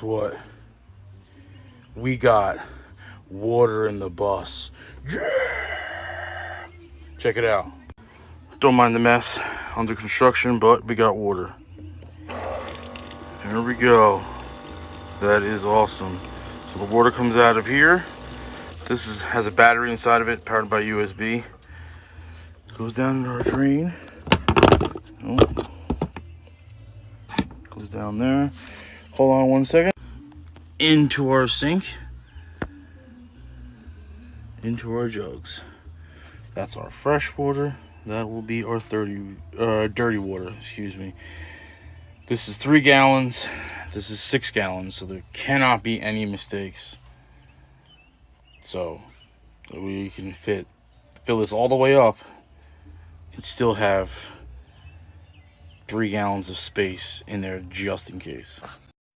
What? We got water in the bus. Yeah! Check it out. Don't mind the mess under construction, but we got water. There we go. That is awesome. So the water comes out of here. This has a battery inside of it, powered by USB. Goes down into our drain. Oh. Goes down there. Hold on one second. Into our sink. Into our jugs. That's our fresh water. That will be our dirty water, excuse me. This is 3 gallons. This is 6 gallons, so there cannot be any mistakes. So we can fill this all the way up and still have 3 gallons of space in there just in case.